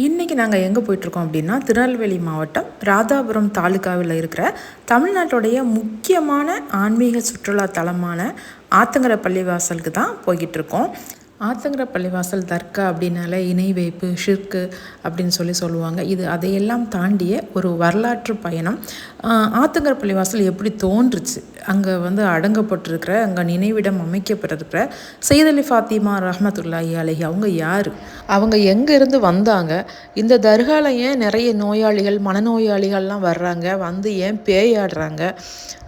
இன்றைக்கி நாங்கள் எங்கே போயிட்டுருக்கோம் அப்படின்னா, திருநெல்வேலி மாவட்டம் ராதாபுரம் தாலுகாவில் இருக்கிற தமிழ்நாட்டுடைய முக்கியமான ஆன்மீக சுற்றுலா தலமான ஆத்தங்கர பள்ளிவாசலுக்கு தான் போய்கிட்டுருக்கோம். ஆத்தங்கர பள்ளிவாசல் தர்கா அப்படின்னாலே இணை வைப்பு ஷிர்கு அப்படின்னு சொல்லுவாங்க. இது அதையெல்லாம் தாண்டிய ஒரு வரலாற்று பயணம். ஆத்தங்கர பள்ளிவாசல் எப்படி தோன்றுச்சு, அங்கே அடங்கப்பட்டிருக்கிற, அங்கே நினைவிடம் அமைக்கப்பட்டிருக்கிற சையத் அலி ஃபாத்திமா ரஹ்மத்துல்லாஹி அலைஹி அவங்க யார், அவங்க எங்கேருந்து வந்தாங்க, இந்த தர்காவில் ஏன் நிறைய நோயாளிகள் மனநோயாளிகள்லாம் வர்றாங்க, ஏன் பேயாடுறாங்க,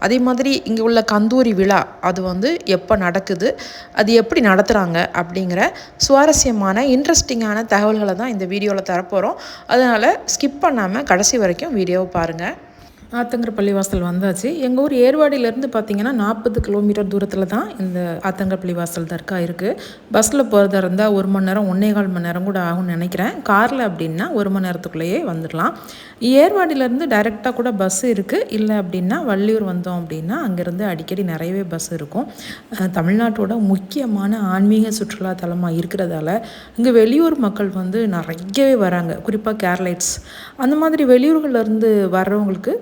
அதே மாதிரி இங்கே உள்ள கந்தூரி விழா அது எப்போ நடக்குது, அது எப்படி நடத்துகிறாங்க அப்படிங்கிற சுவாரஸ்யமான இன்ட்ரெஸ்டிங்கான தகவல்களை தான் இந்த வீடியோவில் தரப்போகிறோம். அதனால் ஸ்கிப் பண்ணாமல் கடைசி வரைக்கும் வீடியோவை பாருங்கள். ஆத்தங்கர பள்ளிவாசல் வந்தாச்சு. எங்கள் ஊர் ஏர்வாடியிலேருந்து பார்த்திங்கன்னா 40 கிலோமீட்டர் தூரத்தில் தான் இந்த ஆத்தங்கர பள்ளிவாசல் தர்கா இருக்குது. பஸ்ஸில் போகிறதா இருந்தால் 1 மணி நேரம் 1.25 மணி நேரம் கூட ஆகும்னு நினைக்கிறேன். காரில் அப்படின்னா 1 மணி நேரத்துக்குள்ளேயே வந்துடலாம். ஏர்வாடியிலேருந்து டைரெக்டாக கூட பஸ் இருக்குது. இல்லை அப்படின்னா வள்ளியூர் வந்தோம் அப்படின்னா அங்கேருந்து அடிக்கடி நிறையவே பஸ் இருக்கும். தமிழ்நாட்டோட முக்கியமான ஆன்மீக சுற்றுலா தலமாக இருக்கிறதால இங்கே வெளியூர் மக்கள் நிறையவே வராங்க. குறிப்பாக கேரளைட்ஸ் அந்த மாதிரி வெளியூர்கள்லேருந்து வர்றவங்களுக்கு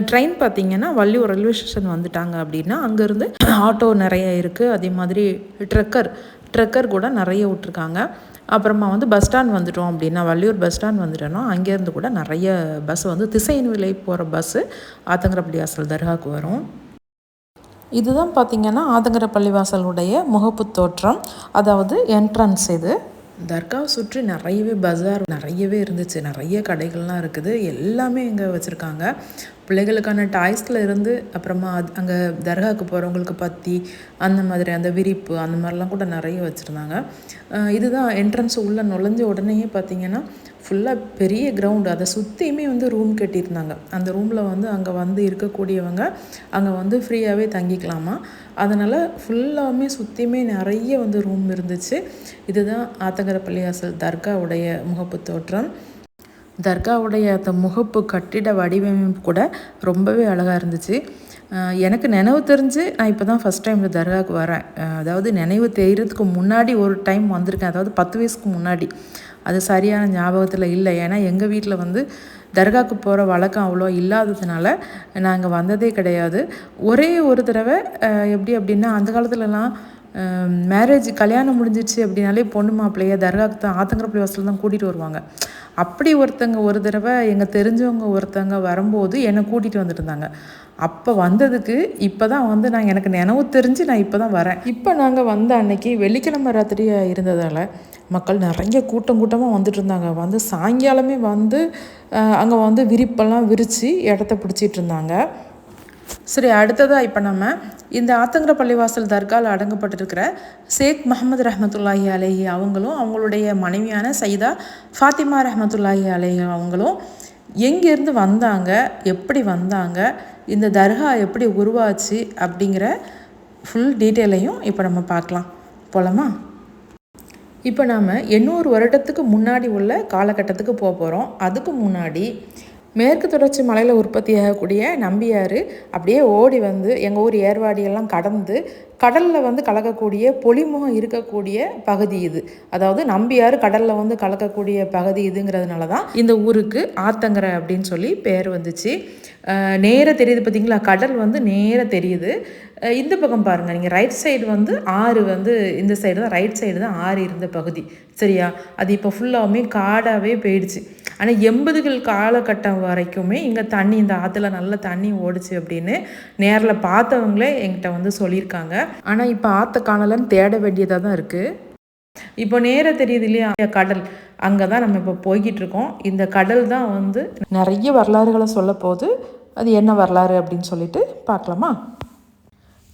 ட்ரெயின் பார்த்திங்கன்னா வள்ளியூர் ரயில்வே ஸ்டேஷன் வந்துட்டாங்க அப்படின்னா அங்கேருந்து ஆட்டோ நிறைய இருக்குது. அதே மாதிரி ட்ரக்கர் கூட நிறைய விட்ருக்காங்க. அப்புறமா பஸ் ஸ்டாண்ட் வந்துட்டோம் அப்படின்னா வள்ளியூர் பஸ் ஸ்டாண்ட் வந்துட்டோன்னா அங்கேருந்து கூட நிறைய பஸ் திசையின் விலை போகிற பஸ்ஸு ஆத்தங்கர பள்ளிவாசல் தர்காவுக்கு வரும். இதுதான் பார்த்திங்கன்னா ஆத்தங்கர பள்ளிவாசலுடைய முகப்பு தோற்றம், அதாவது என்ட்ரன்ஸ். இது தர்காவை சுற்றி நிறையவே பஜார் நிறையவே இருந்துச்சு. நிறைய கடைகள்லாம் இருக்குது. எல்லாமே இங்கே வச்சுருக்காங்க. பிள்ளைகளுக்கான டாய்ஸில் இருந்து அப்புறமா அங்கே தர்காவுக்கு போகிறவங்களுக்கு பற்றி அந்த மாதிரி அந்த விரிப்பு அந்த மாதிரிலாம் கூட நிறைய வச்சுருந்தாங்க. இதுதான் என்ட்ரன்ஸ் உள்ளே நுழைஞ்ச உடனேயே பார்த்திங்கன்னா ஃபுல்லாக பெரிய கிரவுண்டு, அதை சுற்றியுமே ரூம் கட்டியிருந்தாங்க. அந்த ரூமில் அங்கே இருக்கக்கூடியவங்க அங்கே ஃப்ரீயாகவே தங்கிக்கலாமா. அதனால் ஃபுல்லாகவுமே சுற்றியுமே நிறைய ரூம் இருந்துச்சு. இதுதான் ஆத்தங்கர பள்ளிவாசல் தர்காவுடைய முகப்பு தோற்றம். தர்காவுடைய அந்த முகப்பு கட்டிட வடிவமைப்பு கூட ரொம்பவே அழகாக இருந்துச்சு. எனக்கு நினைவு தெரிஞ்சு நான் இப்போ தான் ஃபஸ்ட் டைம் இந்த தர்காவுக்கு வரேன். அதாவது நினைவு தெரிகிறதுக்கு முன்னாடி ஒரு டைம் வந்திருக்கேன், அதாவது 10 வயசுக்கு முன்னாடி. அது சரியான ஞாபகத்தில் இல்லை. ஏன்னா எங்கள் வீட்டில் தர்காவுக்கு போகிற வழக்கம் அவ்வளோ இல்லாததுனால நாங்கள் வந்ததே கிடையாது. ஒரே ஒரு தடவை எப்படி அப்படின்னா, அந்த காலத்துலலாம் மேரேஜ் கல்யாணம் முடிஞ்சிச்சு அப்படின்னாலே பொண்ணு மாப்பிள்ளைய தர்காவுக்கு தான் ஆத்தங்கர பள்ளிவாசல் தான் கூட்டிகிட்டு வருவாங்க. அப்படி ஒரு தடவை எங்கள் தெரிஞ்சவங்க ஒருத்தங்க வரும்போது என்னை கூட்டிகிட்டு வந்துட்டு அப்போ வந்ததுக்கு இப்போ தான் நான் எனக்கு நினைவு தெரிஞ்சு நான் இப்போ தான் வரேன். இப்போ நாங்கள் வந்த அன்னைக்கு வெள்ளிக்கிழமை ராத்திரி இருந்ததால் மக்கள் நிறைய கூட்டமாக வந்துட்டு இருந்தாங்க. சாயங்காலமே அங்கே விரிப்பெல்லாம் விரித்து இடத்த பிடிச்சிட்டு இருந்தாங்க. சரி, அடுத்ததாக இப்போ நம்ம இந்த ஆத்தங்கர பள்ளிவாசல் தர்காவில் அடங்கப்பட்டிருக்கிற ஷேக் முகமது ரஹ்மத்துல்லாஹி அலைஹி அவங்களும் அவங்களுடைய மனைவியான சையதா ஃபாத்திமா ரஹ்மத்துல்லாஹி அலைஹி அவங்களும் எங்கேருந்து வந்தாங்க, எப்படி வந்தாங்க, இந்த தர்கா எப்படி உருவாச்சு அப்படிங்கிற ஃபுல் டீட்டெயிலையும் இப்போ நம்ம பார்க்கலாம். போகலாமா? இப்போ நாம் 800 வருடத்துக்கு முன்னாடி உள்ள காலகட்டத்துக்கு போகிறோம். அதுக்கு முன்னாடி மேற்கு தொடர்ச்சி மலையில் உற்பத்தியாகக்கூடிய நம்பியாறு அப்படியே ஓடி எங்கள் ஊர் ஏர்வாடியெல்லாம் கடந்து கடலில் கலக்கக்கூடிய பொலிமுகம் இருக்கக்கூடிய பகுதி இது. அதாவது நம்பியாறு கடலில் கலக்கக்கூடிய பகுதி இதுங்கிறதுனால தான் இந்த ஊருக்கு ஆத்தங்கரை அப்படின்னு சொல்லி பேர் வந்துச்சு. நேராக தெரியுது பார்த்திங்களா, கடல் நேராக தெரியுது. இந்த பக்கம் பாருங்கள், நீங்கள் ரைட் சைடு ஆறு இந்த சைடு தான், ரைட் சைடு தான் ஆறு இருந்த பகுதி. சரியா? அது இப்போ ஃபுல்லாகவுமே காடாகவே போயிடுச்சு. ஆனால் 80கள் காலகட்டம் வரைக்குமே இங்கே தண்ணி, இந்த ஆற்றுல நல்ல தண்ணி ஓடிச்சு அப்படின்னு நேரில் பார்த்தவங்களே என்கிட்ட சொல்லியிருக்காங்க. ஆனால் இப்போ ஆற்ற காணலன்னு தேட வேண்டியதாக தான் இருக்குது. இப்போ நேராக தெரியுது இல்லையா கடல், அங்கே தான் நம்ம இப்போ போய்கிட்டு இருக்கோம். இந்த கடல் தான் நிறைய வரலாறுகளை சொல்ல போகுது. அது என்ன வரலாறு அப்படின்னு சொல்லிட்டு பார்க்கலாமா?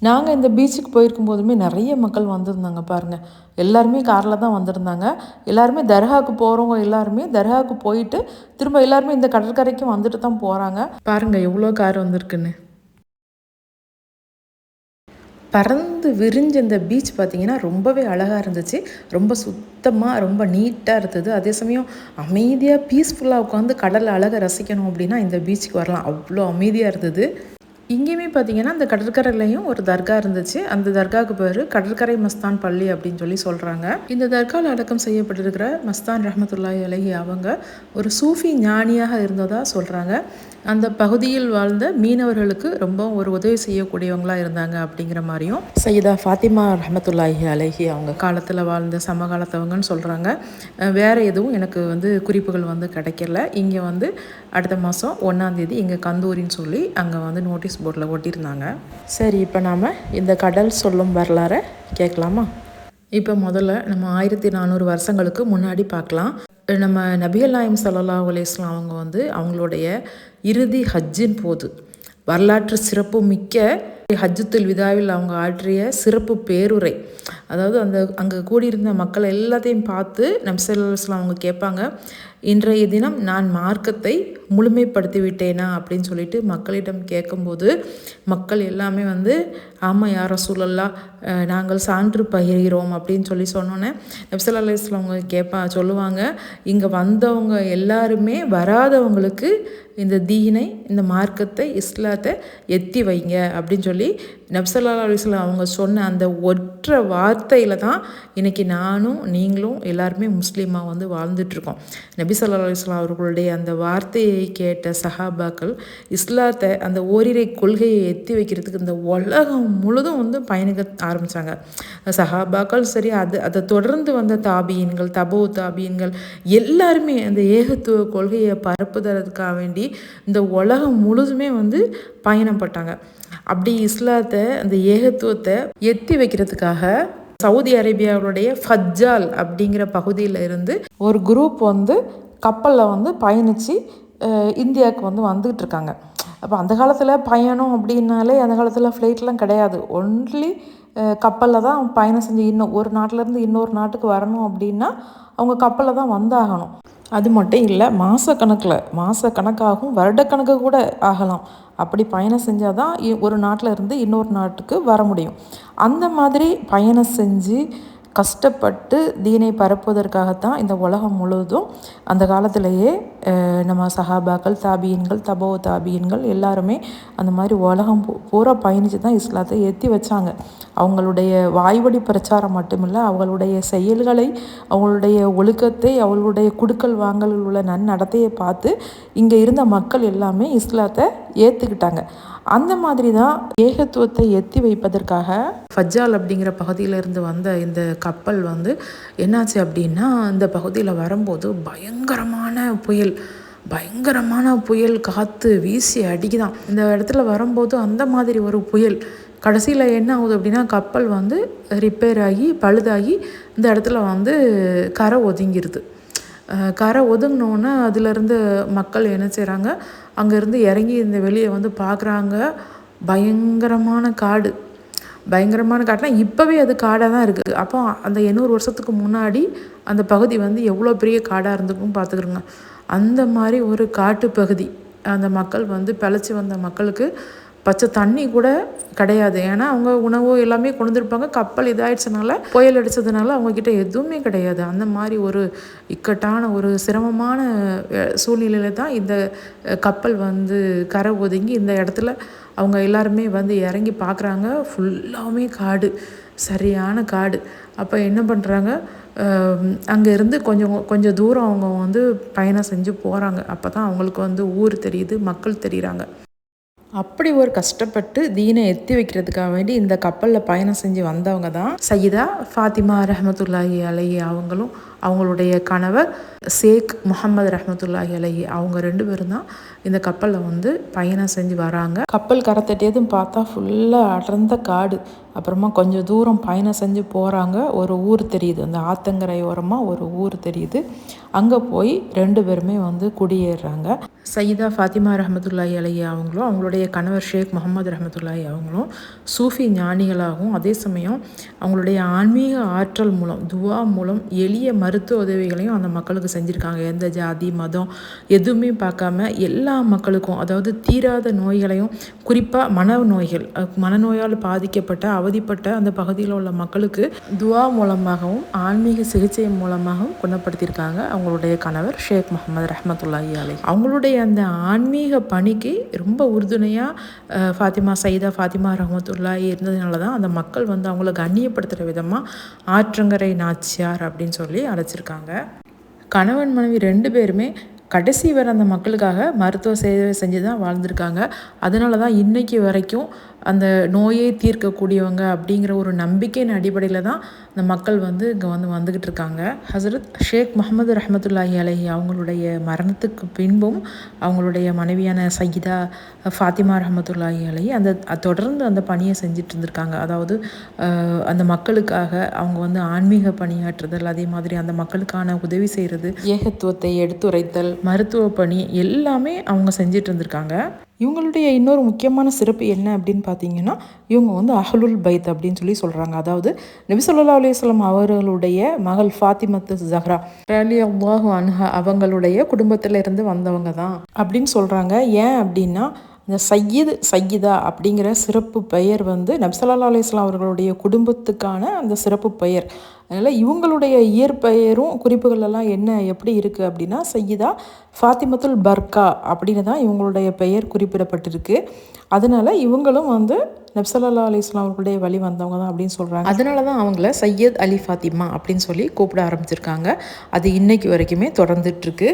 நாங்கள் இந்த பீச்சுக்கு போயிருக்கும் போதுமே நிறைய மக்கள் வந்திருந்தாங்க பாருங்கள். எல்லாருமே காரில் தான் வந்திருந்தாங்க. எல்லாருமே தர்காவுக்கு போகிறவங்க எல்லாருமே தர்காவுக்கு போயிட்டு திரும்ப எல்லாருமே இந்த கடற்கரைக்கும் வந்துட்டு தான் போகிறாங்க. பாருங்கள் எவ்வளோ கார் வந்திருக்குன்னு. பறந்து விரிஞ்ச இந்த பீச் பார்த்திங்கன்னா ரொம்பவே அழகாக இருந்துச்சு. ரொம்ப சுத்தமாக ரொம்ப நீட்டாக இருந்தது. அதே சமயம் அமைதியாக பீஸ்ஃபுல்லாக உட்காந்து கடலில் அழகாக ரசிக்கணும் அப்படின்னா இந்த பீச்சுக்கு வரலாம். அவ்வளோ அமைதியாக இருந்தது. இங்கேயுமே பார்த்தீங்கன்னா அந்த கடற்கரையிலையும் ஒரு தர்கா இருந்துச்சு. அந்த தர்காவுக்கு பேர் கடற்கரை மஸ்தான் பள்ளி அப்படின்னு சொல்லி சொல்கிறாங்க. இந்த தர்காவில் அடக்கம் செய்யப்பட்டிருக்கிற மஸ்தான் ரஹமத்துல்லாஹி அலைஹி அவங்க ஒரு சூஃபி ஞானியாக இருந்ததாக சொல்கிறாங்க. அந்த பகுதியில் வாழ்ந்த மீனவர்களுக்கு ரொம்ப ஒரு உதவி செய்யக்கூடியவங்களாக இருந்தாங்க அப்படிங்கிற மாதிரியும் சையதா ஃபாத்திமா ரஹமத்துல்லாஹி அலைஹி அவங்க காலத்தில் வாழ்ந்த சமகாலத்தவங்கன்னு சொல்கிறாங்க. வேறு எதுவும் எனக்கு குறிப்புகள் கிடைக்கல. இங்கே அடுத்த மாதம் 1ஆம் தேதி இங்கே கந்தூரின்னு சொல்லி அங்கே நோட்டீஸ் போர்டில் ஒட்டியிருந்தாங்க. சரி, இப்போ நாம் இந்த கடல் சொல்லும் வரலாறை கேட்கலாமா? இப்போ முதல்ல நம்ம 1400 வருஷங்களுக்கு முன்னாடி பார்க்கலாம். நம்ம நபிகள் நாயம் ஸல்லல்லாஹு அலைஹி வஸல்லம் அவங்க அவங்களுடைய இறுதி ஹஜ்ஜின் போது வரலாற்று சிறப்பு மிக்க ஹஜ்ஜத்துல் விதாவில் அவங்க ஆற்றிய சிறப்பு பேருரை, அதாவது அங்கே கூடியிருந்த மக்கள் எல்லாத்தையும் பார்த்து நபி ஸல்லல்லாஹு அலைஹி வஸல்லம் அவங்க கேட்பாங்க, இன்றைய தினம் நான் மார்க்கத்தை முழுமைப்படுத்தி விட்டேனா அப்படின்னு சொல்லிட்டு மக்களிடம் கேட்கும்போது மக்கள் எல்லாமே ஆமாம் யா ரசூலல்லாஹ், நாங்கள் சான்று பகிர்கிறோம் அப்படின்னு சொன்னோன்னே நபி ஸல்லல்லாஹு அலைஹி வஸல்லம் அவங்க சொல்லுவாங்க, இங்கே வந்தவங்க எல்லாருமே வராதவங்களுக்கு இந்த தீனை, இந்த மார்க்கத்தை, இஸ்லாத்தை எத்தி வைங்க அப்படின்னு சொல்லி நபி ஸல்லல்லாஹு அலைஹி வஸல்லம் அவங்க சொன்ன அந்த ஒற்றை வார்த்தையில் தான் இன்றைக்கி நானும் நீங்களும் எல்லாருமே முஸ்லீமாக வாழ்ந்துட்டுருக்கோம். நபி ஸல்லல்லாஹு அலைஹி வஸல்லம் அவர்களுடைய அந்த வார்த்தையை கேட்ட சஹாபாக்கள் இஸ்லாத்தை, அந்த ஓரிரை கொள்கையை எத்தி வைக்கிறதுக்கு இந்த உலகம் முழுதும் பயணிக்க ஆரம்பித்தாங்க. சஹாபாக்கள் சரி, அதை தொடர்ந்து வந்த தாபியன்கள், தாபியன்கள் எல்லாருமே அந்த ஏகத்துவ கொள்கையை பரப்புதற்காக வேண்டி இந்த உலகம் முழுதுமே பயணப்பட்டாங்க. அப்படி இஸ்லாத்தை, அந்த ஏகத்துவத்தை எத்தி வைக்கிறதுக்காக சவுதி அரேபியாவுடைய ஃபஜ்ஜால் அப்படிங்கிற பகுதியில் இருந்து ஒரு குரூப் கப்பலில் பயணித்து இந்தியாவுக்கு வந்துக்கிட்டு இருக்காங்க. அப்போ அந்த காலத்தில் பயணம் அப்படின்னாலே அந்த காலத்தில் ஃப்ளைட்லாம் கிடையாது. ஒன்லி கப்பலில் தான் பயணம் செஞ்சு ஒரு நாட்டிலேருந்து இன்னொரு நாட்டுக்கு வரணும் அப்படின்னா அவங்க கப்பலில் தான் வந்தாகணும். அது மட்டும் இல்லை, மாதக்கணக்காகும், வருடக்கணக்கு கூட ஆகலாம். அப்படி பயணம் செஞ்சால் தான் ஒரு நாட்டில் இருந்து இன்னொரு நாட்டுக்கு வர முடியும். அந்த மாதிரி பயணம் செஞ்சு கஷ்டப்பட்டு தீனை பரப்புவதற்காகத்தான் இந்த உலகம் முழுவதும் அந்த காலத்திலேயே நம்ம சஹாபாக்கள், தாபியன்கள், தாபியன்கள் எல்லாருமே அந்த மாதிரி உலகம் பூரா பயணித்து தான் இஸ்லாத்தை ஏற்றி வச்சாங்க. அவங்களுடைய வாய்வழி பிரச்சாரம் மட்டுமில்லை, அவங்களுடைய செயல்களை, அவங்களுடைய ஒழுக்கத்தை, அவங்களுடைய குடுக்கல் வாங்கலில் உள்ள நன்னடத்தையை பார்த்து இங்கே இருந்த மக்கள் எல்லாமே இஸ்லாத்தை ஏற்றுக்கிட்டாங்க. அந்த மாதிரி தான் ஏகத்துவத்தை எத்தி வைப்பதற்காக ஃபஜ்ஜால் அப்படிங்கிற பகுதியிலேருந்து வந்த இந்த கப்பல் என்னாச்சு அப்படின்னா, இந்த பகுதியில் வரும்போது பயங்கரமான புயல் காற்று வீசி அடிக்குதான். இந்த இடத்துல வரும்போது அந்த மாதிரி ஒரு புயல் கடைசியில் என்ன ஆகுது அப்படின்னா, கப்பல் ரிப்பேர் ஆகி பழுதாகி இந்த இடத்துல கரை ஒதுங்கிடுது. கரை ஒதுங்கினோன்னே அதிலேருந்து மக்கள் என்ன செய்கிறாங்க, அங்கேருந்து இறங்கி இந்த வெளியே பார்க்குறாங்க. பயங்கரமான காடுனா இப்போவே அது காடாக தான் இருக்குது. அப்போ அந்த 800 வருஷத்துக்கு முன்னாடி அந்த பகுதி எவ்வளோ பெரிய காடாக இருந்துக்கும் பார்த்துக்கிறோங்க. அந்த மாதிரி ஒரு காட்டு பகுதி. அந்த மக்கள் பிழைச்சி வந்த மக்களுக்கு பச்சை தண்ணி கூட கிடையாது. ஏன்னா அவங்க உணவு எல்லாமே கொண்டுருப்பாங்க. கப்பல் இதாகிடுச்சனால, புயல் அடித்ததுனால அவங்கக்கிட்ட எதுவுமே கிடையாது. அந்த மாதிரி ஒரு இக்கட்டான ஒரு சிரமமான சூழ்நிலையில் தான் இந்த கப்பல் கரை ஒதுங்கி இந்த இடத்துல அவங்க எல்லாருமே இறங்கி பார்க்குறாங்க. ஃபுல்லாகவே காடு, சரியான காடு. அப்போ என்ன பண்ணுறாங்க, அங்கேருந்து கொஞ்சம் தூரம் அவங்க பயணம் செஞ்சு போகிறாங்க. அப்போ தான் அவங்களுக்கு ஊர் தெரியுது, மக்கள் தெரியுறாங்க. அப்படி ஒரு கஷ்டப்பட்டு தீனை எத்தி வைக்கிறதுக்காக வேண்டி இந்த கப்பலில் பயணம் செஞ்சு வந்தவங்க தான் சையதா ஃபாத்திமா ரஹமத்துல்லாஹி அலைஹி அவங்களும் அவங்களுடைய கணவர் ஷேக் முஹம்மது ரஹமத்துல்லாஹி அலைஹி அவங்க 2 பேரும் தான் இந்த கப்பலில் பயணம் செஞ்சு வராங்க. கப்பல் கரை தட்டியதும் பார்த்தா ஃபுல்லாக அடர்ந்த காடு. அப்புறமா கொஞ்சம் தூரம் பயணம் செஞ்சு போகிறாங்க. ஒரு ஊர் தெரியுது, அந்த ஆத்தங்கரை ஓரமாக ஒரு ஊர் தெரியுது. அங்கே போய் 2 பேருமே குடியேறுறாங்க. சையதா ஃபாத்திமா ரஹமத்துல்லாஹி அலைஹி அவங்களும் அவங்களுடைய கணவர் ஷேக் முஹம்மது ரஹமத்துல்லாஹி அவங்களும் சூஃபி ஞானிகளாகவும், அதே சமயம் அவங்களுடைய ஆன்மீக ஆற்றல் மூலம், துவா மூலம், எளிய மருத்துவ உதவிகளையும் அந்த மக்களுக்கு செஞ்சுருக்காங்க. எந்த ஜாதி மதம் எதுவுமே பார்க்காம எல்லா மக்களுக்கும், அதாவது தீராத நோய்களையும் குறிப்பாக மனநோயால் பாதிக்கப்பட்ட அவதிப்பட்ட அந்த பகுதியில் உள்ள மக்களுக்கு துவா மூலமாகவும் ஆன்மீக சிகிச்சை மூலமாகவும் குணப்படுத்தியிருக்காங்க அவங்களுடைய கணவர் ஷேக் முகமது ரஹ்மத்துல்லாஹி அலைஹி. அவங்களுடைய அந்த ஆன்மீக பணிக்கு ரொம்ப உறுதுணையாக சையதா ஃபாத்திமா ரஹ்மத்துல்லாஹி இருந்ததுனால தான் அந்த மக்கள் வந்து அவங்கள கண்ணியப்படுத்துகிற விதமாக ஆற்றங்கரை நாச்சியார் அப்படின்னு சொல்லி அழைச்சிருக்காங்க. கணவன் மனைவி 2 பேருமே கடைசி வரை அந்த மக்களுக்காக மருத்துவ சேவை செஞ்சு தான் வாழ்ந்திருக்காங்க. அதனால தான் இன்றைக்கி வரைக்கும் அந்த நோயை தீர்க்கக்கூடியவங்க அப்படிங்கிற ஒரு நம்பிக்கையின் அடிப்படையில் தான் இந்த மக்கள் வந்து இங்கே வந்துக்கிட்டு இருக்காங்க. ஹசரத் ஷேக் முகமது ரஹ்மத்துல்லாஹி அலைஹி அவங்களுடைய மரணத்துக்கு பின்பும் அவங்களுடைய மனைவியான சையதா ஃபாத்திமா ரஹ்மத்துல்லாஹி அலைஹி தொடர்ந்து அந்த பணியை செஞ்சுட்டு இருந்திருக்காங்க. அதாவது அந்த மக்களுக்காக அவங்க வந்து ஆன்மீக பணியாற்றுதல், அதே மாதிரி அந்த மக்களுக்கான உதவி செய்கிறது, ஏகத்துவத்தை எடுத்துரைத்தல், மருத்துவ பணி எல்லாமே அவங்க செஞ்சிட்டு இருந்திருக்காங்க. இவங்களுடைய இன்னொரு முக்கியமான சிறப்பு என்ன அப்படின்னு பார்த்தீங்கன்னா, இவங்க வந்து அஹ்லுல் பைத் அப்படின்னு சொல்லி சொல்கிறாங்க. அதாவது நபி ஸல்லல்லாஹு அலைஹி வஸல்லம் அவர்களுடைய மகள் ஃபாத்திமத்து ஸஹ்ரா ரலியல்லாஹு அன்ஹா அவங்களுடைய குடும்பத்தில் இருந்து வந்தவங்க தான் அப்படின்னு சொல்கிறாங்க. ஏன் அப்படின்னா, இந்த சையீதா அப்படிங்கிற சிறப்பு பெயர் வந்து நபி ஸல்லல்லாஹு அலைஹி வஸல்லம் அவர்களுடைய குடும்பத்துக்கான அந்த சிறப்பு பெயர். அதனால் இவங்களுடைய இயற்பெயரும் குறிப்புகளெல்லாம் எப்படி இருக்குது அப்படின்னா, சையீதா ஃபாத்திமத்துல் பர்கா அப்படின்னு தான் இவங்களுடைய பெயர் குறிப்பிடப்பட்டிருக்கு. அதனால் இவங்களும் வந்து நபி ஸல்லல்லாஹு அலைஹி வஸல்லம் அவர்களுடைய வழி வந்தவங்க தான் அப்படின்னு சொல்கிறாங்க. அதனால தான் அவங்கள சையத் அலி ஃபாத்திமா அப்படின்னு சொல்லி கூப்பிட ஆரம்பிச்சிருக்காங்க. அது இன்னைக்கு வரைக்குமே தொடர்ந்துட்டுருக்கு.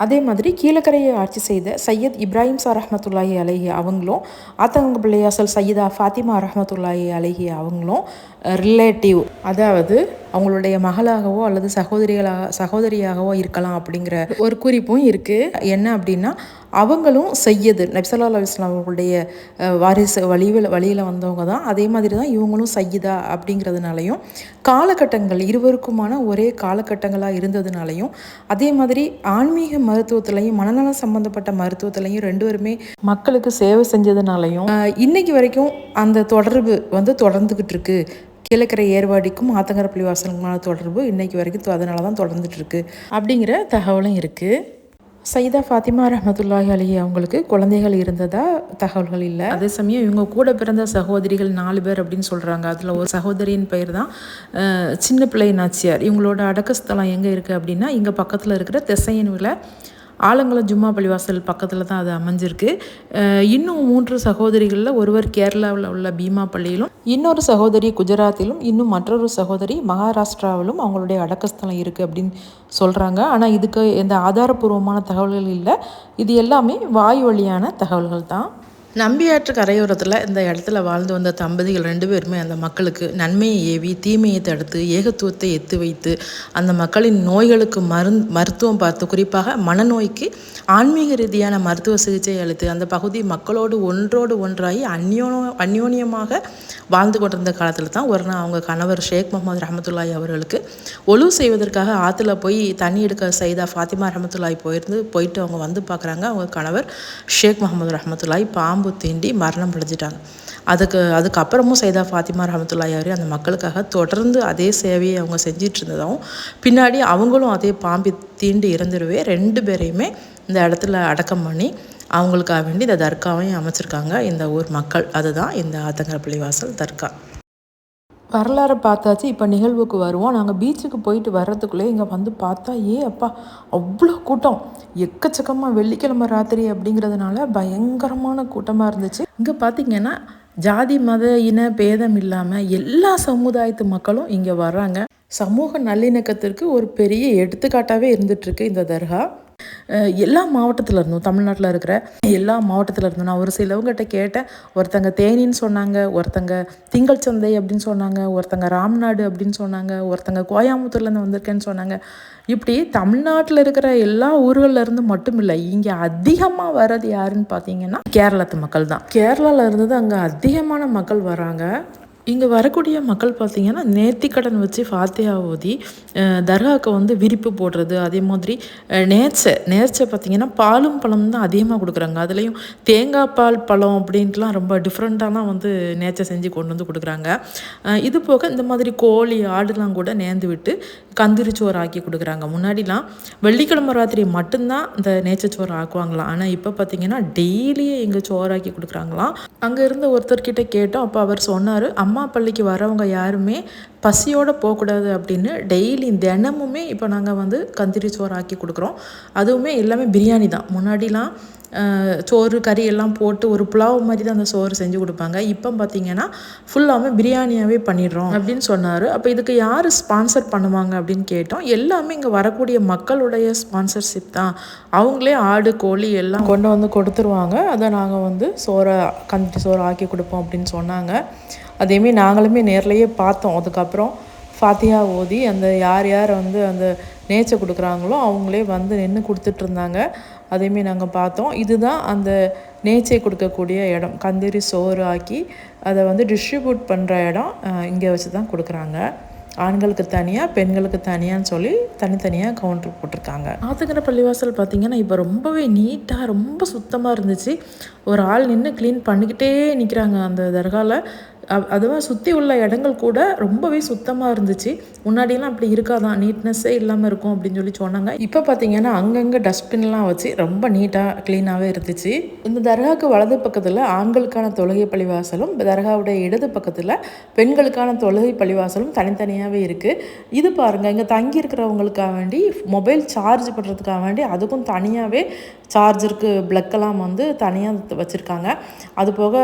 அதே மாதிரி கீழக்கரையை ஆட்சி செய்த சையத் இப்ராஹிம் ஷா ரஹ்மத்துல்லாஹி அலைஹி அவங்களும் ஆத்தங்க பிள்ளையாசல் சையதா ஃபாத்திமா ரஹ்மத்துல்லாஹி அலைஹி அவங்களும் ரிலேட்டிவ், அதாவது அவங்களுடைய மகளாகவோ அல்லது சகோதரியாகவோ இருக்கலாம் அப்படிங்கிற ஒரு குறிப்பும் இருக்குது. என்ன அப்படின்னா, அவங்களும் சையது நபி ஸல்லல்லாஹு அலைஹி வஸல்லம் அவர்களுடைய வாரிசு வழியில் வந்தவங்க தான். அதே மாதிரி தான் இவங்களும் சையதா அப்படிங்கிறதுனாலையும், காலகட்டங்கள் இருவருக்குமான ஒரே காலகட்டங்களாக இருந்ததுனாலையும், அதே மாதிரி ஆன்மீக மருத்துவத்திலையும் மனநலம் சம்பந்தப்பட்ட மருத்துவத்திலையும் 2 பேருமே மக்களுக்கு சேவை செஞ்சதுனாலையும் இன்னைக்கு வரைக்கும் அந்த தொடர்பு வந்து தொடர்ந்துக்கிட்டு இருக்கு. கீழக்கரை ஏர்வாடிக்கும் ஆத்தங்கர பள்ளிவாசலுக்குமான தொடர்பு இன்னைக்கு வரைக்கும் அதனால தான் தொடர்ந்துட்டுருக்கு அப்படிங்கிற தகவலும் இருக்குது. சையதா ஃபாத்திமா ரஹ்மத்துல்லாஹி அலைஹி அவங்களுக்கு குழந்தைகள் இருந்ததா தகவல்கள் இல்லை. அதே சமயம் இவங்க கூட பிறந்த சகோதரிகள் 4 பேர் அப்படின்னு சொல்கிறாங்க. அதில் ஒரு சகோதரியின் பெயர் தான் சின்ன பிள்ளை நாச்சியார். இவங்களோட அடக்கஸ்தலம் எங்கே இருக்குது அப்படின்னா, இங்கே பக்கத்தில் இருக்கிற திசையனுவில் ஆலங்குளம் ஜும்மா பள்ளிவாசல் பக்கத்தில் தான் அது அமைஞ்சிருக்கு. இன்னும் 3 சகோதரிகளில் ஒருவர் கேரளாவில் உள்ள பீமா பள்ளியிலும், இன்னொரு சகோதரி குஜராத்திலும், இன்னும் மற்றொரு சகோதரி மகாராஷ்டிராவிலும் அவங்களுடைய அடக்கஸ்தலம் இருக்குது அப்படின்னு சொல்கிறாங்க. ஆனால் இதுக்கு எந்த ஆதாரபூர்வமான தகவல்கள் இல்லை. இது எல்லாமே வாய் வழியான தகவல்கள் தான். நம்பியாற்று கரையோரத்தில் இந்த இடத்துல வாழ்ந்து வந்த தம்பதிகள் 2 பேருமே அந்த மக்களுக்கு நன்மையை ஏவி தீமையை தடுத்து ஏகத்துவத்தை எத்து வைத்து அந்த மக்களின் நோய்களுக்கு மருத்துவம் பார்த்து, குறிப்பாக மனநோய்க்கு ஆன்மீக ரீதியான மருத்துவ சிகிச்சை அளித்து அந்த பகுதி மக்களோடு ஒன்றோடு ஒன்றாகி அந்யோன்யமாக வாழ்ந்து கொண்டிருந்த காலத்தில் தான் ஒரு நாள் அவங்க கணவர் ஷேக் முகமது ரஹ்மத்துல்லாஹி அவர்களுக்கு ஒழு செய்வதற்காக ஆற்றுல போய் தண்ணி எடுக்க சையதா ஃபாத்திமா ரஹ்மத்துல்லாஹி போயிட்டு அவங்க வந்து பார்க்குறாங்க. அவங்க கணவர் ஷேக் முகமது ரஹ்மத்துல்லாஹி பாம்பு தீண்டி மரணம் அடைஞ்சிட்டாங்க. அதுக்கப்புறமும் சையதா ஃபாத்திமா ரஹ்மத்துல்லாஹி அவர்கள் அந்த மக்களுக்காக தொடர்ந்து அதே சேவையை அவங்க செஞ்சிட்டு இருந்ததாகவும், பின்னாடி அவங்களும் அதே பாம்பு தீண்டி இறந்துருவே 2 பேரையுமே இந்த இடத்துல அடக்கம் பண்ணி அவங்களுக்காக வேண்டி இந்த தர்காவையும் அமைச்சிருக்காங்க இந்த ஊர் மக்கள். அதுதான் இந்த ஆத்தங்கர பள்ளிவாசல் தர்கா. வரலாறு பார்த்தாச்சு. இப்போ நிகழ்வுக்கு வருவோம். நாங்கள் பீச்சுக்கு போயிட்டு வர்றதுக்குள்ளே இங்கே வந்து பார்த்தா அப்பா அவ்வளோ கூட்டம், எக்கச்சக்கமாக வெள்ளிக்கிழமை ராத்திரி அப்படிங்கிறதுனால பயங்கரமான கூட்டமாக இருந்துச்சு. இங்கே பார்த்திங்கன்னா ஜாதி மத இன பேதம் இல்லாமல் எல்லா சமுதாயத்து மக்களும் இங்கே வர்றாங்க. சமூக நல்லிணக்கத்திற்கு ஒரு பெரிய எடுத்துக்காட்டாகவே இருந்துகிட்ருக்கு இந்த தர்கா. எல்லா மாவட்டத்தில் இருந்தும், தமிழ்நாட்டில் இருக்கிற எல்லா மாவட்டத்தில் இருந்தும் நான் ஒரு சிலவங்ககிட்ட கேட்டேன். ஒருத்தங்க தேனின்னு சொன்னாங்க, ஒருத்தங்க திங்கள் சந்தை அப்படின்னு சொன்னாங்க, ஒருத்தங்க ராம்நாடு அப்படின்னு சொன்னாங்க, ஒருத்தங்க கோயம்புத்தூர்லேருந்து வந்திருக்கேன்னு சொன்னாங்க. இப்படி தமிழ்நாட்டில் இருக்கிற எல்லா ஊர்களில் இருந்து மட்டும் இல்லை, இங்கே அதிகமாக வர்றது யாருன்னு பார்த்தீங்கன்னா கேரளத்து மக்கள் தான். கேரளாவில் இருந்தது அங்கே அதிகமான மக்கள் வராங்க. இங்கே வரக்கூடிய மக்கள் பார்த்திங்கன்னா நேர்த்திக்கடன் வச்சு ஃபாத்தியா ஓதி தர்காவுக்கு வந்து விரிப்பு போடுறது, அதே மாதிரி நேர்ச்சை பார்த்திங்கன்னா பாலும் பழம் தான் அதிகமாக கொடுக்குறாங்க. அதுலேயும் தேங்காய் பால் பழம் அப்படின்ட்டுலாம் ரொம்ப டிஃப்ரெண்ட்டாலாம் வந்து நேர்ச்சை செஞ்சு கொண்டு வந்து கொடுக்குறாங்க. இது போக இந்த மாதிரி கோழி ஆடுலாம் கூட நேர்ந்து விட்டு கந்திரி சோறு ஆக்கி கொடுக்குறாங்க. முன்னாடிலாம் வெள்ளிக்கிழமை ராத்திரி மட்டும்தான் இந்த நேர்ச்சச்சோறு ஆக்குவாங்களாம். ஆனால் இப்போ பார்த்திங்கன்னா டெய்லியே இங்கே சோறாக்கி கொடுக்குறாங்களாம். அங்கே இருந்த ஒருத்தர்கிட்ட கேட்டோம். அப்போ அவர் சொன்னார், அம்மா பள்ளிக்கு வரவங்க யாருமே பசியோடு போகக்கூடாது அப்படின்னு டெய்லி தினமுமே இப்போ நாங்கள் வந்து கந்திரி சோறு ஆக்கி கொடுக்குறோம். அதுவுமே எல்லாமே பிரியாணி தான். முன்னாடிலாம் சோறு கறி எல்லாம் போட்டு ஒரு புலாவ் மாதிரி தான் அந்த சோறு செஞ்சு கொடுப்பாங்க. இப்போ பார்த்திங்கன்னா ஃபுல்லாமே பிரியாணியாகவே பண்ணிடுறோம் அப்படின்னு சொன்னார். அப்போ இதுக்கு யார் ஸ்பான்சர் பண்ணுவாங்க அப்படின்னு கேட்டோம். எல்லாமே இங்கே வரக்கூடிய மக்களுடைய ஸ்பான்சர்ஷிப் தான். அவங்களே ஆடு கோழி எல்லாம் கொண்டு வந்து கொடுத்துருவாங்க. அதை நாங்கள் வந்து கந்திரி சோறு ஆக்கி கொடுப்போம் அப்படின்னு சொன்னாங்க. அதேமாரி நாங்களுமே நேர்லேயே பார்த்தோம். அதுக்கப்புறம் ஃபாத்தியா ஓதி அந்த யார் வந்து அந்த நேர்ச்சை கொடுக்குறாங்களோ அவங்களே வந்து நின்று கொடுத்துட்ருந்தாங்க. அதேமாரி நாங்கள் பார்த்தோம். இதுதான் அந்த நேர்ச்சை கொடுக்கக்கூடிய இடம். கந்திரி சோறு ஆக்கி அதை வந்து டிஸ்ட்ரிபியூட் பண்ணுற இடம் இங்கே வச்சு தான் கொடுக்குறாங்க. ஆண்களுக்கு தனியாக பெண்களுக்கு தனியான்னு சொல்லி தனித்தனியாக கவுண்டர் போட்டிருக்காங்க. ஆத்தங்கரை பள்ளிவாசல் பார்த்திங்கன்னா இப்போ ரொம்பவே நீட்டாக ரொம்ப சுத்தமாக இருந்துச்சு. ஒரு ஆள் நின்று க்ளீன் பண்ணிக்கிட்டே நிற்கிறாங்க அந்த தர்காவில். அதுவும் சுற்றி உள்ள இடங்கள் கூட ரொம்பவே சுத்தமாக இருந்துச்சு. முன்னாடியெல்லாம் அப்படி இருக்காதான், நீட்னஸ்ஸே இல்லாமல் இருக்கும் அப்படின்னு சொல்லி சொன்னாங்க. இப்போ பார்த்திங்கன்னா அங்கங்கே டஸ்ட்பின்லாம் வச்சு ரொம்ப நீட்டாக க்ளீனாகவே இருந்துச்சு. இந்த தர்காவுக்கு வலது பக்கத்தில் ஆண்களுக்கான தொழுகை பள்ளிவாசலும், தர்காவுடைய இடது பக்கத்தில் பெண்களுக்கான தொழுகை பள்ளிவாசலும் தனித்தனியாகவே இருக்குது. இது பாருங்கள், இங்கே தங்கியிருக்கிறவங்களுக்காக வேண்டி மொபைல் சார்ஜ் பண்ணுறதுக்காக வேண்டி அதுக்கும் தனியாகவே சார்ஜருக்கு ப்ளக்கெல்லாம் வந்து தனியாக வச்சுருக்காங்க. அதுபோக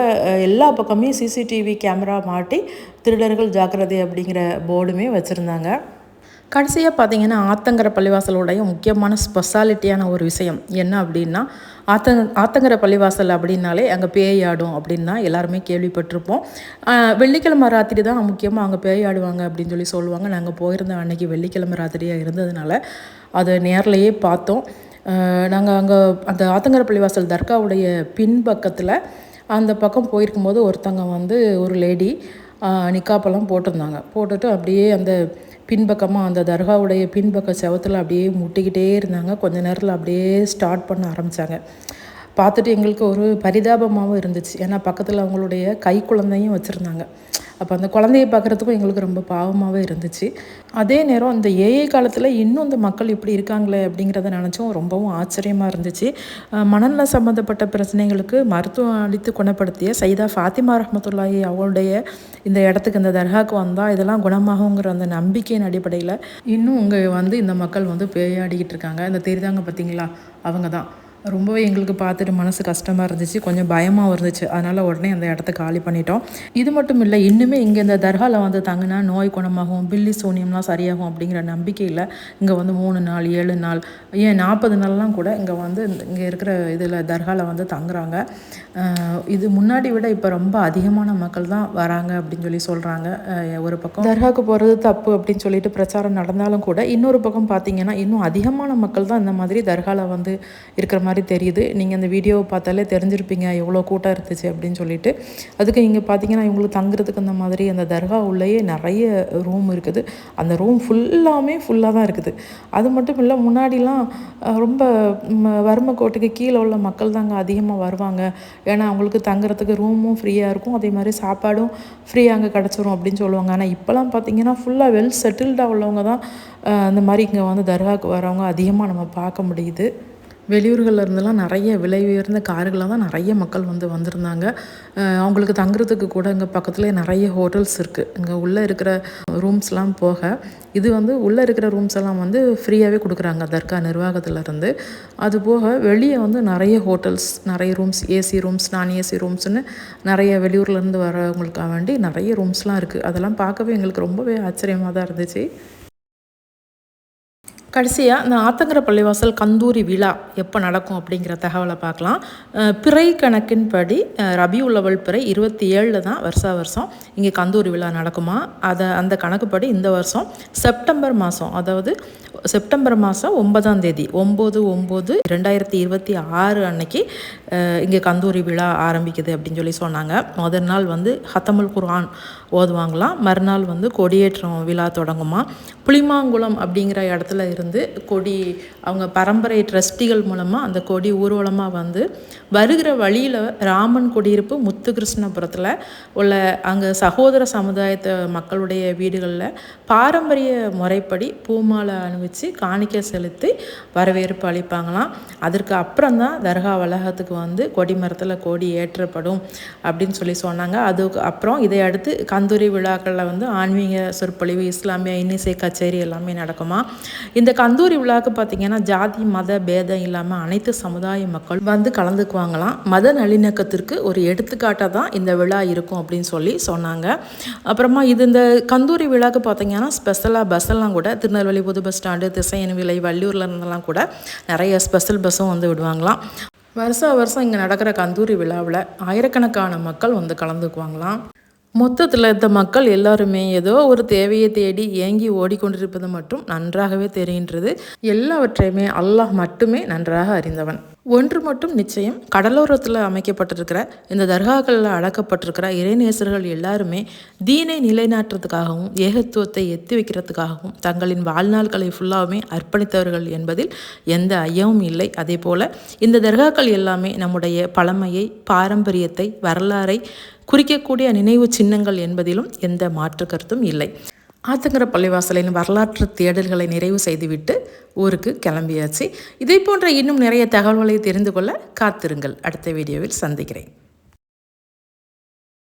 எல்லா பக்கமே சிசிடிவி கேமரா மாட்டி திருடர்கள் ஜாக்கிரதை அப்படிங்கிற போர்டுமே வச்சுருந்தாங்க. கடைசியாக பார்த்திங்கன்னா ஆத்தங்கரை பள்ளிவாசலுடைய முக்கியமான ஸ்பெஷாலிட்டியான ஒரு விஷயம் என்ன அப்படின்னா, ஆத்தங்கரை பள்ளிவாசல் அப்படின்னாலே அங்கே பேய் ஆடும் அப்படின்னு தான் எல்லாருமே கேள்விப்பட்டிருப்போம். வெள்ளிக்கிழமை ராத்திரி தான் முக்கியமாக அங்கே பேய் ஆடுவாங்க அப்படின்னு சொல்லி சொல்லுவாங்க. நாங்கள் போயிருந்த அன்னைக்கு வெள்ளிக்கிழமை ராத்திரியாக இருந்ததுனால அதை நேர்லையே பார்த்தோம். நாங்கள் அங்கே அந்த ஆத்தங்கரை பள்ளிவாசல் தர்காவுடைய பின்பக்கத்தில் அந்த பக்கம் போயிருக்கும்போது ஒருத்தங்க வந்து ஒரு லேடி நிக்காப்பெல்லாம் போட்டிருந்தாங்க. போட்டுட்டு அப்படியே அந்த பின்பக்கமாக அந்த தர்காவுடைய பின்பக்க செவத்தில் அப்படியே முட்டிக்கிட்டே இருந்தாங்க. கொஞ்ச நேரத்தில் அப்படியே ஸ்டார்ட் பண்ண ஆரம்பித்தாங்க. பார்த்துட்டு எங்களுக்கு ஒரு பரிதாபமாகவும் இருந்துச்சு. ஏன்னா பக்கத்தில் அவங்களுடைய கை குழந்தையும் வச்சுருந்தாங்க. அப்போ அந்த குழந்தையை பார்க்குறதுக்கும் எங்களுக்கு ரொம்ப பாவமாகவே இருந்துச்சு. அதே நேரம் இந்த ஏஐ காலத்தில் இன்னும் இந்த மக்கள் இப்படி இருக்காங்களே அப்படிங்கிறத நினச்சும் ரொம்பவும் ஆச்சரியமாக இருந்துச்சு. மனநல சம்மந்தப்பட்ட பிரச்சனைகளுக்கு மருத்துவம் அளித்து குணப்படுத்திய சைதா ஃபாத்திமா ரஹ்மத்துல்லாஹி அவங்களுடைய இந்த இடத்துக்கு இந்த தர்காவுக்கு வந்தால் இதெல்லாம் குணமாகுங்கிற அந்த நம்பிக்கையின் அடிப்படையில் இன்னும் இங்கே வந்து இந்த மக்கள் வந்து பேயாடிக்கிட்டு இருக்காங்க. இந்த தெரிதாங்க பார்த்தீங்களா, அவங்க தான். ரொம்பவே எங்களுக்கு பார்த்துட்டு மனசு கஷ்டமாக இருந்துச்சு, கொஞ்சம் பயமாகவும் இருந்துச்சு. அதனால் உடனே அந்த இடத்த காலி பண்ணிட்டோம். இது மட்டும் இல்லை, இன்னுமே இங்கே இந்த தர்காவில் வந்து தங்கினா நோய் குணமாகும், பில்லி சூனியம்லாம் சரியாகும் அப்படிங்கிற நம்பிக்கையில் இங்கே வந்து 3 நாள் 7 நாள் ஏன் 40 நாள்லாம் கூட இங்கே வந்து இங்கே இருக்கிற இதில் தர்காவில் வந்து தங்குறாங்க. இது முன்னாடி விட இப்போ ரொம்ப அதிகமான மக்கள் தான் வராங்க அப்படின்னு சொல்லி சொல்கிறாங்க. ஒரு பக்கம் தர்காவுக்கு போகிறது தப்பு அப்படின்னு சொல்லிட்டு பிரச்சாரம் நடந்தாலும் கூட இன்னொரு பக்கம் பார்த்திங்கன்னா இன்னும் அதிகமான மக்கள் தான் இந்த மாதிரி தர்காவில் வந்து இருக்கிற மாதிரி தெரியுது. நீங்கள் அந்த வீடியோவை பார்த்தாலே தெரிஞ்சிருப்பீங்க எவ்வளோ கூட்டம் இருந்துச்சு அப்படின்னு சொல்லிட்டு. அதுக்கு இங்கே பார்த்தீங்கன்னா இவங்களுக்கு தங்குறதுக்கு அந்த மாதிரி அந்த தர்கா உள்ளேயே நிறைய ரூம் இருக்குது. அந்த ரூம் ஃபுல்லாக தான் இருக்குது. அது மட்டும் இல்லை, முன்னாடிலாம் ரொம்ப வறுமை கோட்டுக்கு கீழே உள்ள மக்கள் தாங்க அதிகமாக வருவாங்க. ஏன்னா அவங்களுக்கு தங்குறதுக்கு ரூமும் ஃப்ரீயாக இருக்கும், அதே மாதிரி சாப்பாடும் ஃப்ரீயாக அங்கே கிடச்சிரும் அப்படின்னு சொல்லுவாங்க. ஆனால் இப்போலாம் பார்த்திங்கன்னா ஃபுல்லாக வெல் செட்டில்டாக உள்ளவங்க தான் அந்த மாதிரி இங்கே வந்து தர்காவுக்கு வரவங்க அதிகமாக நம்ம பார்க்க முடியுது. வெளியூர்களில் இருந்தெல்லாம் நிறைய விலை உயர்ந்த கார்களாக தான் நிறைய மக்கள் வந்து வந்திருந்தாங்க. அவங்களுக்கு தங்குறதுக்கு கூட இங்கே பக்கத்துலேயே நிறைய ஹோட்டல்ஸ் இருக்குது. இங்கே உள்ளே இருக்கிற ரூம்ஸ்லாம் போக இது வந்து உள்ளே இருக்கிற ரூம்ஸ் எல்லாம் வந்து ஃப்ரீயாகவே கொடுக்குறாங்க தர்கா நிர்வாகத்திலேருந்து. அது போக வெளியே வந்து நிறைய ஹோட்டல்ஸ், நிறைய ரூம்ஸ், ஏசி ரூம்ஸ், நான் ஏசி ரூம்ஸ்னு நிறைய வெளியூர்லேருந்து வரவங்களுக்காக வேண்டி நிறைய ரூம்ஸ்லாம் இருக்குது. அதெல்லாம் பார்க்கவே எங்களுக்கு ரொம்பவே ஆச்சரியமாக தான் இருந்துச்சு. கடைசியாக இந்த ஆத்தங்கர பள்ளிவாசல் கந்தூரி விழா எப்போ நடக்கும் அப்படிங்கிற தகவலை பார்க்கலாம். பிறை கணக்கின்படி ரபியுல் அவல் பிறை 27 தான் வருஷம் இங்கே கந்தூரி விழா நடக்குமா. அந்த கணக்குப்படி இந்த வருஷம் செப்டம்பர் மாதம், அதாவது செப்டம்பர் மாதம் 9ஆம் தேதி 9/9/2026 அன்னைக்கு இங்கே கந்தூரி விழா ஆரம்பிக்குது அப்படின்னு சொல்லி சொன்னாங்க. முதல் நாள் வந்து ஹத்தமுல் குர்ஆன் ஓதுவாங்களாம், மறுநாள் வந்து கொடியேற்றம் விழா தொடங்குமா. புளிமாங்குளம் அப்படிங்கிற இடத்துல இருந்து கொடி அவங்க பரம்பரை ட்ரஸ்டிகள் மூலமாக அந்த கொடி ஊர்வலமாக வந்து வருகிற வழியில் ராமன் குடியிருப்பு முத்துகிருஷ்ணபுரத்தில் உள்ள அங்கே சகோதர சமுதாயத்தை மக்களுடைய வீடுகளில் பாரம்பரிய முறைப்படி பூமாலை அணிவித்து காணிக்கை செலுத்தி வரவேற்பு அளிப்பாங்களாம். அதற்கு அப்புறம் தான் தர்கா வளாகத்துக்கு வந்து கொடி மரத்தில் கொடி ஏற்றப்படும் அப்படின்னு சொல்லி சொன்னாங்க. அதுக்கு அப்புறம் இதை அடுத்து கந்தூரி விழாக்களில் வந்து ஆன்மீக சொற்பொழிவு, இஸ்லாமிய இன்னிசை கச்சேரி எல்லாமே நடக்குமா. இந்த கந்தூரி விழாவுக்கு பார்த்திங்கன்னா ஜாதி மத பேதம் இல்லாமல் அனைத்து சமுதாய மக்கள் வந்து கலந்துக்குவாங்களாம். மத நல்லிணக்கத்திற்கு ஒரு எடுத்துக்காட்டாக தான் இந்த விழா இருக்கும் அப்படின்னு சொல்லி சொன்னாங்க. அப்புறமா இந்த கந்தூரி விழாவுக்கு பார்த்திங்கன்னா ஸ்பெஷலாக பஸ்ஸெல்லாம் கூட திருநெல்வேலி புது பஸ் ஸ்டாண்டு, திசையன் விலை, வள்ளியூரில் இருந்தெல்லாம் கூட நிறைய ஸ்பெஷல் பஸ்ஸும் வந்து விடுவாங்களாம். வருஷம் இங்கே நடக்கிற கந்தூரி விழாவில் ஆயிரக்கணக்கான மக்கள் வந்து கலந்துக்குவாங்களாம். மொத்தத்தில் இந்த மக்கள் எல்லாருமே ஏதோ ஒரு தேவையை தேடி ஏங்கி ஓடிக்கொண்டிருப்பது மட்டும் நன்றாகவே தெரிகின்றது. எல்லாவற்றையுமே அல்லாஹ் மட்டுமே நன்றாக அறிந்தவன். ஒன்று மட்டும் நிச்சயம், கடலோரத்தில் அமைக்கப்பட்டிருக்கிற இந்த தர்காக்களில் அடக்கப்பட்டிருக்கிற இறைநேசர்கள் எல்லாருமே தீனை நிலைநாட்டுறதுக்காகவும் ஏகத்துவத்தை எத்தி வைக்கிறதுக்காகவும் தங்களின் வாழ்நாள்களை ஃபுல்லாகவுமே அர்ப்பணித்தவர்கள் என்பதில் எந்த ஐயமும் இல்லை. அதே போல் இந்த தர்காக்கள் எல்லாமே நம்முடைய பழமையை, பாரம்பரியத்தை, வரலாறை குறிக்கக்கூடிய நினைவு சின்னங்கள் என்பதிலும் எந்த மாற்று கருத்தும் இல்லை. ஆத்தங்கர பள்ளிவாசலின் வரலாற்று தேடல்களை நிறைவு செய்துவிட்டு ஊருக்கு கிளம்பியாச்சு. இதே போன்ற இன்னும் நிறைய தகவல்களை தெரிந்து கொள்ள காத்திருங்கள். அடுத்த வீடியோவில் சந்திக்கிறேன்.